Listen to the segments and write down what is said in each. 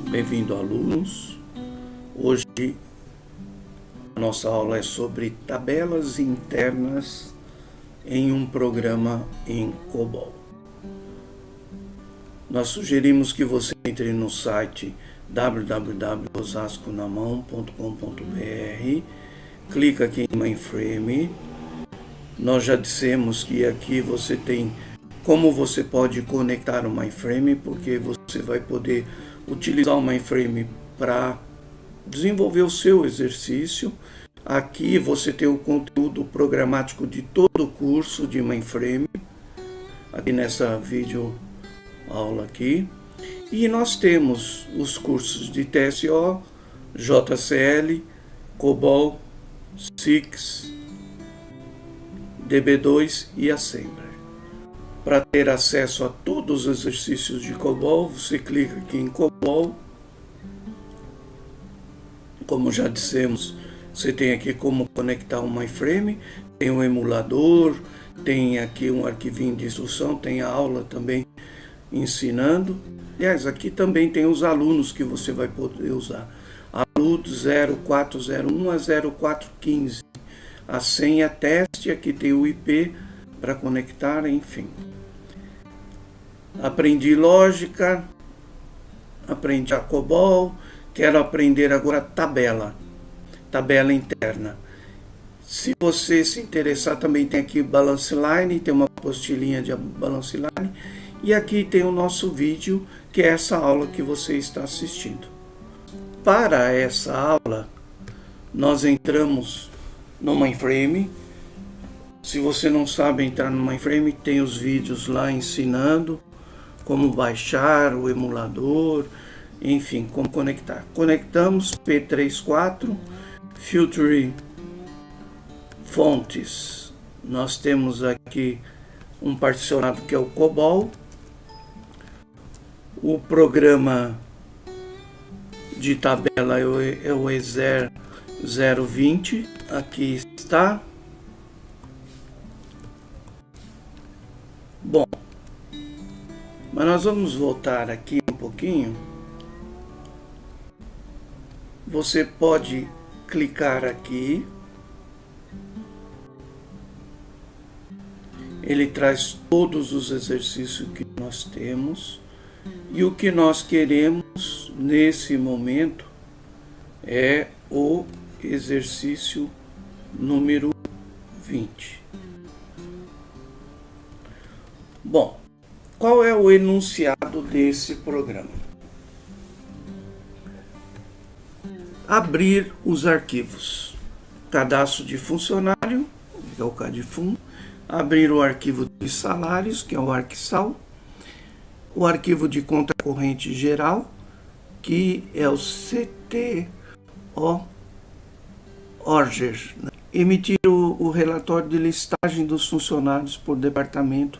Bem-vindo, alunos. Hoje a nossa aula é sobre tabelas internas em um programa em COBOL. Nós sugerimos que você entre no site www.osasconamão.com.br, clica aqui em Mainframe. Nós já dissemos que aqui você tem como você pode conectar o Mainframe, porque você vai poder utilizar o Mainframe para desenvolver o seu exercício. Aqui você tem o conteúdo programático de todo o curso de Mainframe, aqui nessa vídeo aula aqui. E nós temos os cursos de TSO, JCL, COBOL, SIX, DB2 e Assembler. Para ter acesso a todos os exercícios de COBOL, você clica aqui em COBOL. Como já dissemos, você tem aqui como conectar o Mainframe, tem o emulador, tem aqui um arquivinho de instrução, tem a aula também ensinando. Aliás, aqui também tem os alunos que você vai poder usar. Aluno 0401 a 0415. A senha teste, aqui tem o IP para conectar, enfim. Aprendi lógica, aprendi a COBOL, quero aprender agora tabela interna. Se você se interessar, também tem aqui Balance Line, tem uma apostilinha de Balance Line, e aqui tem o nosso vídeo, que é essa aula que você está assistindo. Para essa aula, nós entramos no Mainframe. Se você não sabe entrar no Mainframe, tem os vídeos lá ensinando como baixar o emulador, enfim, como conectar. Conectamos P34, Filtre Fontes. Nós temos aqui um particionado que é o COBOL. O programa de tabela é o EXER 020. Aqui está. Bom, mas nós vamos voltar aqui um pouquinho. Você pode clicar aqui. Ele traz todos os exercícios que nós temos. E o que nós queremos nesse momento é o exercício número 20. Bom, qual é o enunciado desse programa? Abrir os arquivos. Cadastro de funcionário, que é o CADFUN. Abrir o arquivo de salários, que é o ArcSal. O arquivo de conta corrente geral, que é o CTO-Orger. Emitir o relatório de listagem dos funcionários por departamento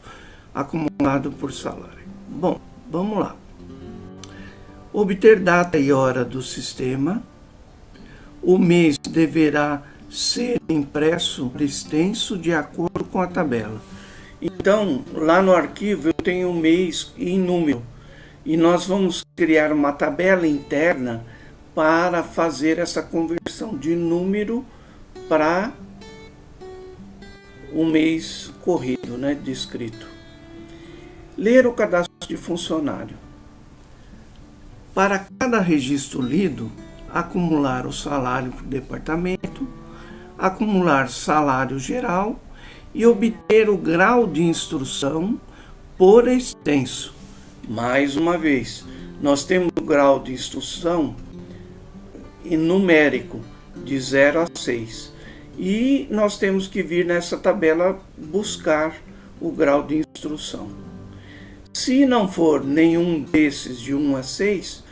acumulado por salário. Bom, vamos lá. Obter data e hora do sistema. O mês deverá ser impresso por extenso de acordo com a tabela. Então, lá no arquivo eu tenho o mês em número. E nós vamos criar uma tabela interna para fazer essa conversão de número para o mês corrido, né, descrito. Ler o cadastro de funcionário. Para cada registro lido, acumular o salário por departamento, acumular salário geral e obter o grau de instrução por extenso. Mais uma vez, nós temos o grau de instrução numérico de 0 a 6. E nós temos que vir nessa tabela buscar o grau de instrução. Se não for nenhum desses de 1 a 6,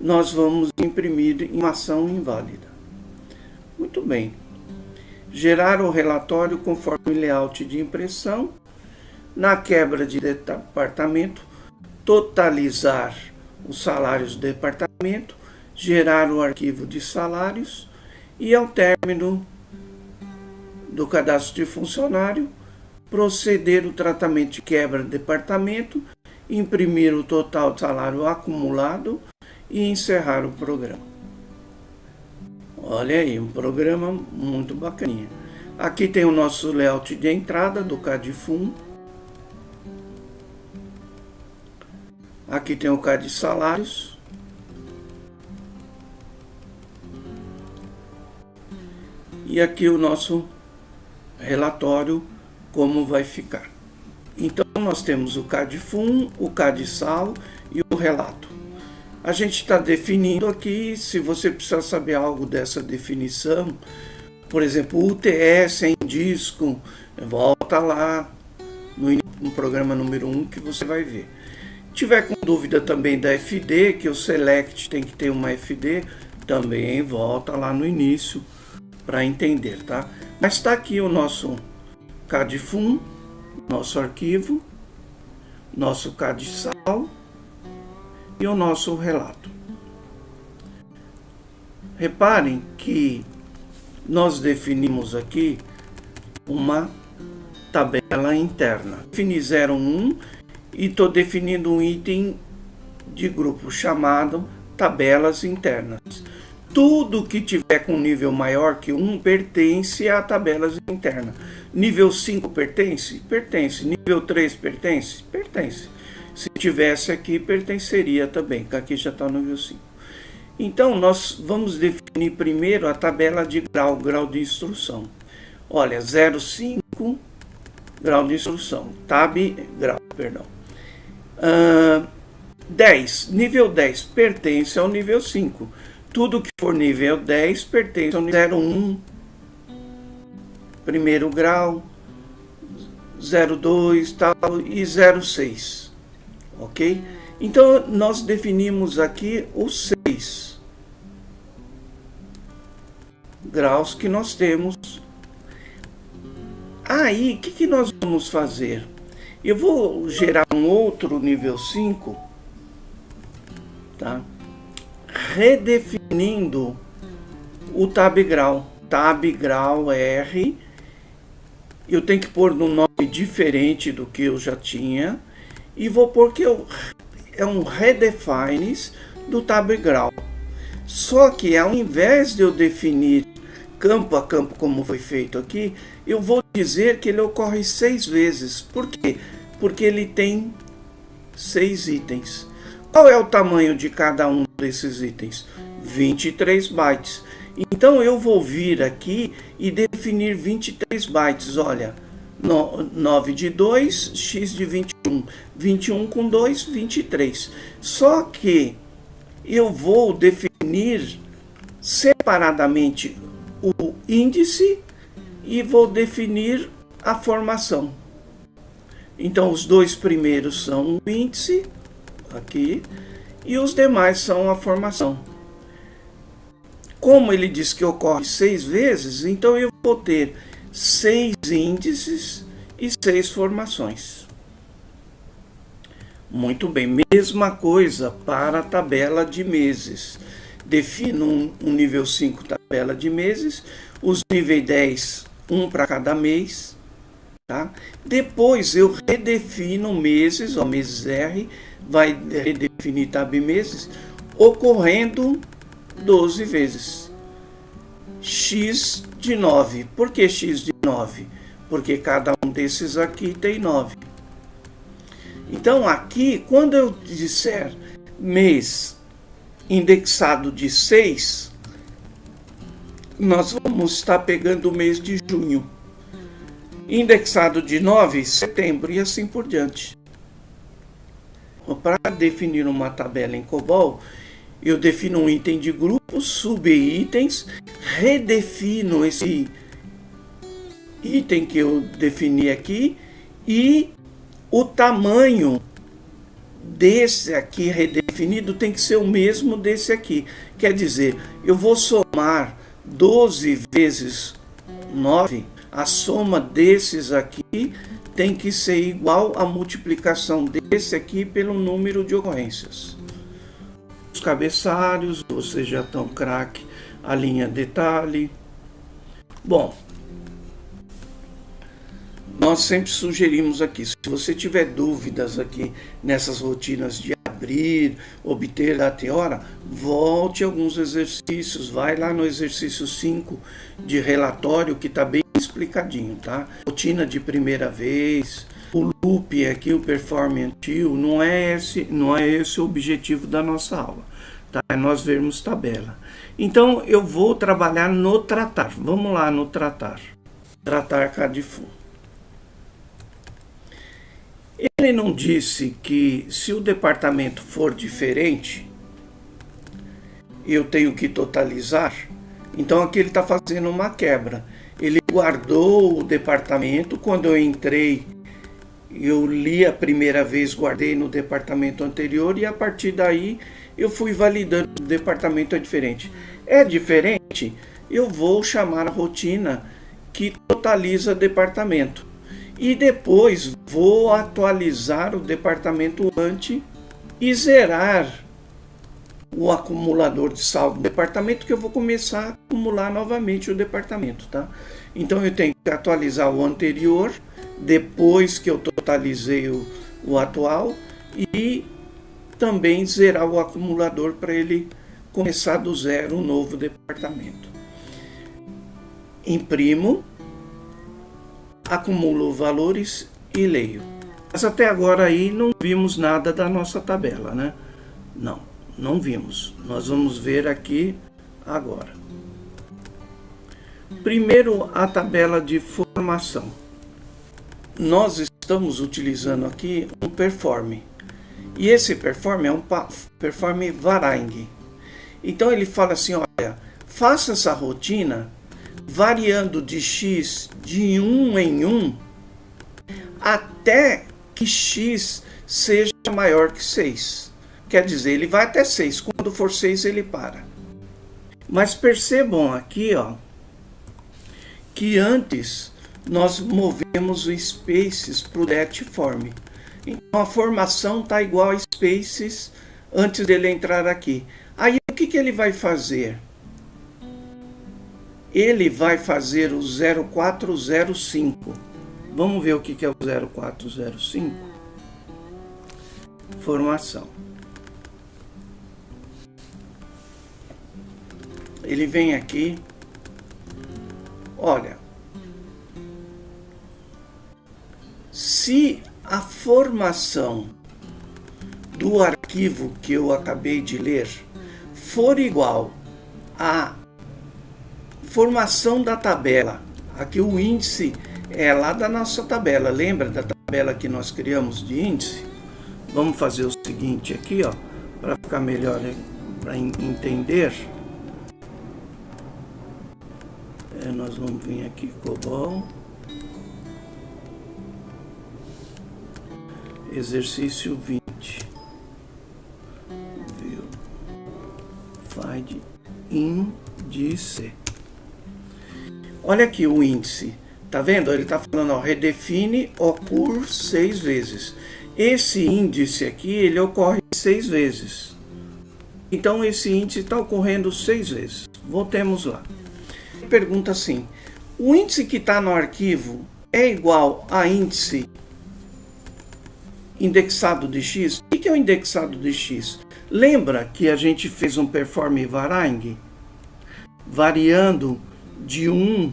nós vamos imprimir informação inválida. Muito bem. Gerar o relatório conforme layout de impressão. Na quebra de departamento, totalizar os salários do departamento, gerar o arquivo de salários e ao término do cadastro de funcionário, proceder o tratamento de quebra de departamento, imprimir o total de salário acumulado e encerrar o programa. Olha aí, um programa muito bacaninha. Aqui tem o nosso layout de entrada do CAD-FUN. Aqui tem o CAD salários. E aqui o nosso relatório, como vai ficar. Então, nós temos o CAD-FUN, o CAD-SAL e o relato. A gente está definindo aqui, se você precisar saber algo dessa definição, por exemplo, UTS em disco, volta lá no programa número 1 que você vai ver. Se tiver com dúvida também da FD, que o Select tem que ter uma FD, também volta lá no início para entender, tá? Mas está aqui o nosso CAD-FUN, nosso arquivo, nosso CAD-SAL e o nosso relato. Reparem que nós definimos aqui uma tabela interna. Defini 01 e estou definindo um item de grupo chamado tabelas internas. Tudo que tiver com nível maior que 1 pertence a tabelas internas. Nível 5 pertence? Pertence. Nível 3 pertence? Pertence. Se tivesse aqui, pertenceria também, que aqui já está no nível 5. Então, nós vamos definir primeiro a tabela de grau de instrução. Olha, 05, grau de instrução. Grau, perdão. 10, nível 10 pertence ao nível 5. Tudo que for nível 10 pertence ao nível 01, primeiro grau, 02 tal, e 06. Ok? Então, nós definimos aqui os 6 graus que nós temos. Aí, o que nós vamos fazer? Eu vou gerar um outro nível 5, tá? Redefinindo o tab grau R. Eu tenho que pôr um nome diferente do que eu já tinha. E vou pôr que é um redefines do tab grau. Só que ao invés de eu definir campo a campo como foi feito aqui, eu vou dizer que ele ocorre 6 vezes. Por quê? Porque ele tem 6 itens. Qual é o tamanho de cada um desses itens? 23 bytes. Então eu vou vir aqui e definir 23 bytes. Olha, 9 de 2, x de 21. 21 com 2, 23. Só que eu vou definir separadamente o índice e vou definir a formação. Então, os dois primeiros são o índice, aqui, e os demais são a formação. Como ele diz que ocorre 6 vezes, então eu vou ter 6 índices e 6 formações. Muito bem, mesma coisa para a tabela de meses. Defino um nível 5 tabela de meses, os níveis 10, um para cada mês. Tá? Depois eu redefino meses, meses R, vai redefinir tab meses, ocorrendo 12 vezes. X de 9. Por que x de 9? Porque cada um desses aqui tem 9. Então aqui, quando eu disser mês indexado de 6, nós vamos estar pegando o mês de junho. Indexado de 9, setembro e assim por diante. Para definir uma tabela em COBOL, eu defino um item de grupo, subitens, redefino esse item que eu defini aqui e o tamanho desse aqui redefinido tem que ser o mesmo desse aqui. Quer dizer, eu vou somar 12 vezes 9, a soma desses aqui tem que ser igual à multiplicação desse aqui pelo número de ocorrências. cabeçalhos, vocês já estão craque, a linha detalhe. Bom, nós sempre sugerimos aqui, se você tiver dúvidas aqui nessas rotinas de abrir, obter, data e hora, volte alguns exercícios, vai lá no exercício 5 de relatório que está bem explicadinho, tá? Rotina de primeira vez, o loop aqui, o perform until, não é esse o objetivo da nossa aula, tá? É nós vermos tabela. Então eu vou trabalhar no tratar, vamos lá no tratar CADFU. Ele não disse que se o departamento for diferente, eu tenho que totalizar? Então aqui ele está fazendo uma quebra. Ele guardou o departamento, quando eu entrei, eu li a primeira vez, guardei no departamento anterior e a partir daí eu fui validando o departamento é diferente. É diferente? Eu vou chamar a rotina que totaliza departamento. E depois vou atualizar o departamento ante e zerar o acumulador de saldo do departamento, que eu vou começar a acumular novamente o departamento, tá? Então eu tenho que atualizar o anterior, depois que eu totalizei o atual, e também zerar o acumulador para ele começar do zero um novo departamento. Imprimo, acumulo valores e leio. Mas até agora aí não vimos nada da nossa tabela, né? Não vimos. Nós vamos ver aqui agora. Primeiro, a tabela de formação. Nós estamos utilizando aqui um perform. E esse perform é um perform varying. Então ele fala assim, olha, faça essa rotina variando de x de 1 em 1 até que x seja maior que 6. Quer dizer, ele vai até 6. Quando for 6, ele para. Mas percebam aqui, ó, que antes nós movemos o spaces para o det form. Então a formação está igual a spaces antes dele entrar aqui. Aí o que ele vai fazer? Ele vai fazer o 0405. Vamos ver o que é o 0405? Formação. Ele vem aqui. Olha. Se a formação do arquivo que eu acabei de ler for igual à formação da tabela, aqui o índice é lá da nossa tabela, lembra da tabela que nós criamos de índice? Vamos fazer o seguinte aqui, ó, para ficar melhor, para entender. Nós vamos vir aqui, COBOL, exercício 20, find índice. Olha aqui o índice, tá vendo? Ele tá falando, ó, redefine occur 6 vezes. Esse índice aqui, ele ocorre 6 vezes. Então esse índice está ocorrendo 6 vezes. Voltemos lá. Pergunta assim, o índice que está no arquivo é igual a índice indexado de x? O que é o indexado de x? Lembra que a gente fez um perform varying? Variando de 1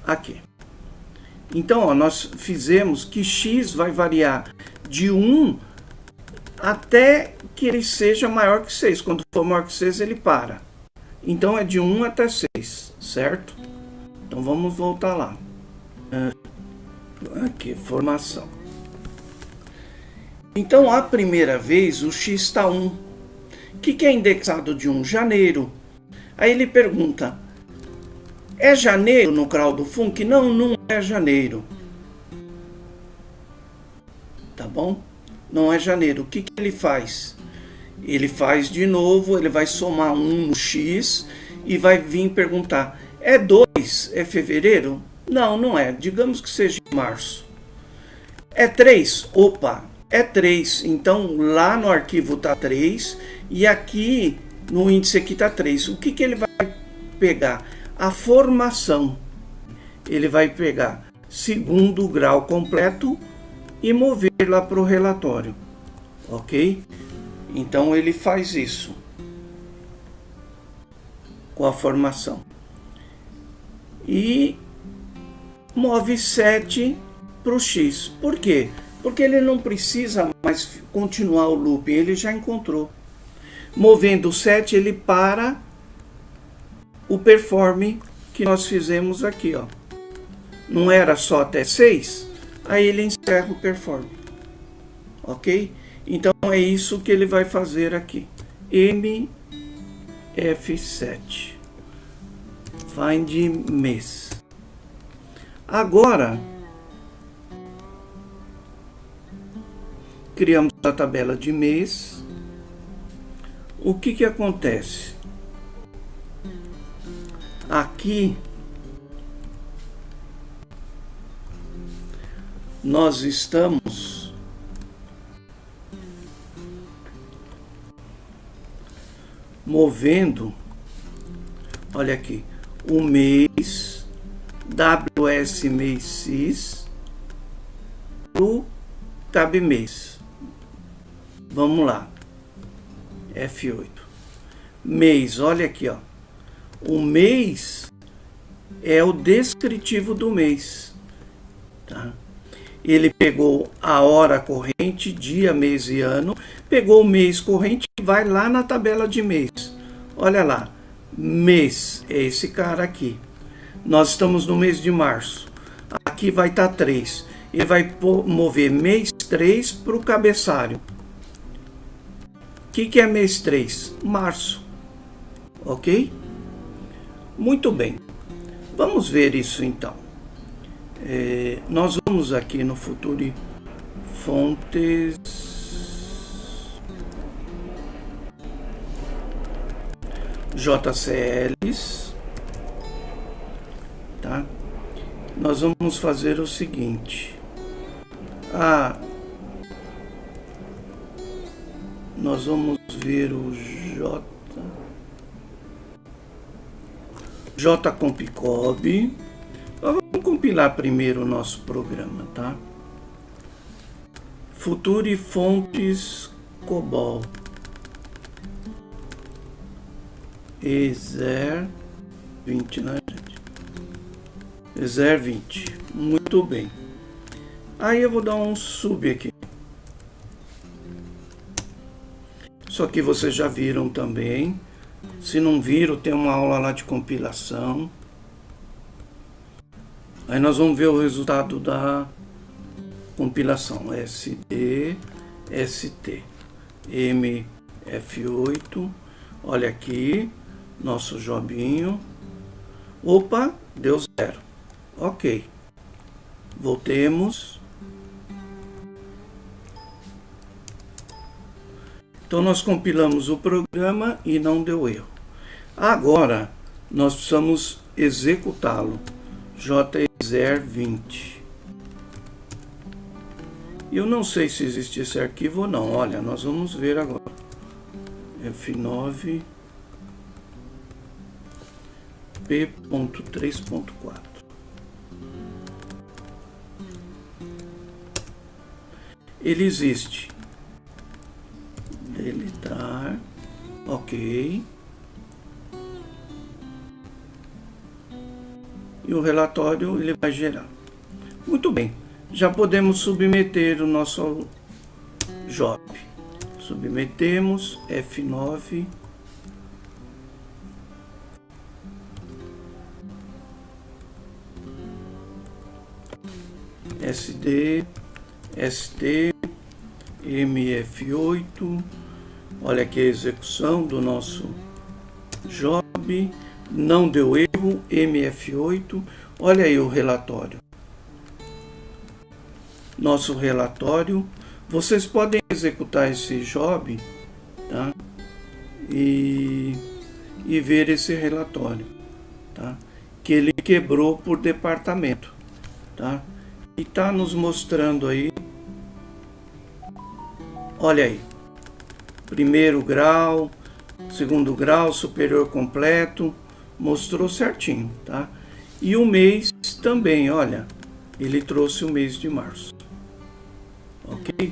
aqui. Então, ó, nós fizemos que x vai variar de 1 até que ele seja maior que 6. Quando for maior que 6, ele para. Então, é de 1 até 6, certo? Então, vamos voltar lá. Aqui, formação. Então, a primeira vez, o x está 1. O que é indexado de 1? Janeiro. Aí ele pergunta, é janeiro no CrowdFunk? Não, não é janeiro. Tá bom? Não é janeiro. O que ele faz? Ele faz de novo, ele vai somar 1 no x e vai vir perguntar, é 2? É fevereiro? Não, não é. Digamos que seja março. É 3? Opa, é 3. Então, lá no arquivo está 3 e aqui no índice aqui está 3. O que ele vai pegar? A formação. Ele vai pegar segundo grau completo e mover lá para o relatório. Ok? Então, ele faz isso com a formação. E move 7 para o X. Por quê? Porque ele não precisa mais continuar o looping, ele já encontrou. Movendo o 7, ele para o perform que nós fizemos aqui, ó. Não era só até 6? Aí ele encerra o perform. Ok? Então é isso que ele vai fazer aqui. MF7. Find mês. Agora, criamos a tabela de mês. O que acontece? Aqui, nós estamos movendo, olha aqui, o mês, WS mês CIS, o tab mês. Vamos lá. F8. Mês, olha aqui, ó. O mês é o descritivo do mês. Tá? Ele pegou a hora corrente, dia, mês e ano, pegou o mês corrente e vai lá na tabela de mês. Olha lá. Mês é esse cara aqui. Nós estamos no mês de março. Aqui vai estar 3. Ele vai mover mês 3 para o cabeçalho. O que é mês 3? Março. Ok? Muito bem. Vamos ver isso então. Nós vamos aqui no Future Fontes. JCLs. Tá? Nós vamos fazer o seguinte. Nós vamos ver o JCompcob. Vamos compilar primeiro o nosso programa, tá? Future Fontes COBOL. Exer 20, né, gente? Exer 20. Muito bem. Aí eu vou dar um sub aqui. Isso aqui vocês já viram também. Se não viram, tem uma aula lá de compilação. Aí nós vamos ver o resultado da compilação. SD, ST, MF8. Olha aqui, nosso jobinho. Opa, deu 0. Ok. Voltemos. Então nós compilamos o programa e não deu erro. Agora nós precisamos executá-lo. JExer20. Eu não sei se existe esse arquivo ou não. Olha, nós vamos ver agora. F9 P.3.4. Ele existe. Deletar. Ok. E o relatório ele vai gerar. Muito bem. Já podemos submeter o nosso job. Submetemos F9. SD, ST, MF8. Olha aqui a execução do nosso job. Não deu erro, MF8. Olha aí o relatório. Nosso relatório. Vocês podem executar esse job, tá? E ver esse relatório, tá? Que ele quebrou por departamento, tá? E tá nos mostrando aí Olha aí, primeiro grau, segundo grau, superior completo, mostrou certinho, tá? E o mês também, olha, ele trouxe o mês de março, ok?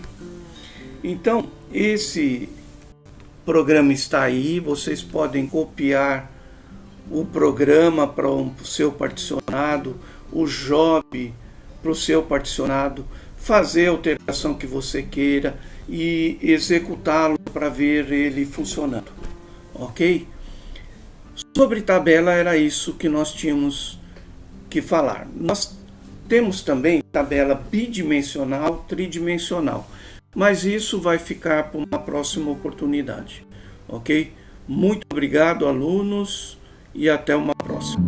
Então, esse programa está aí, vocês podem copiar o programa para o seu particionado, o job para o seu particionado, fazer a alteração que você queira e executá-lo para ver ele funcionando, ok? Sobre tabela era isso que nós tínhamos que falar. Nós temos também tabela bidimensional, tridimensional, mas isso vai ficar para uma próxima oportunidade, ok? Muito obrigado, alunos, e até uma próxima.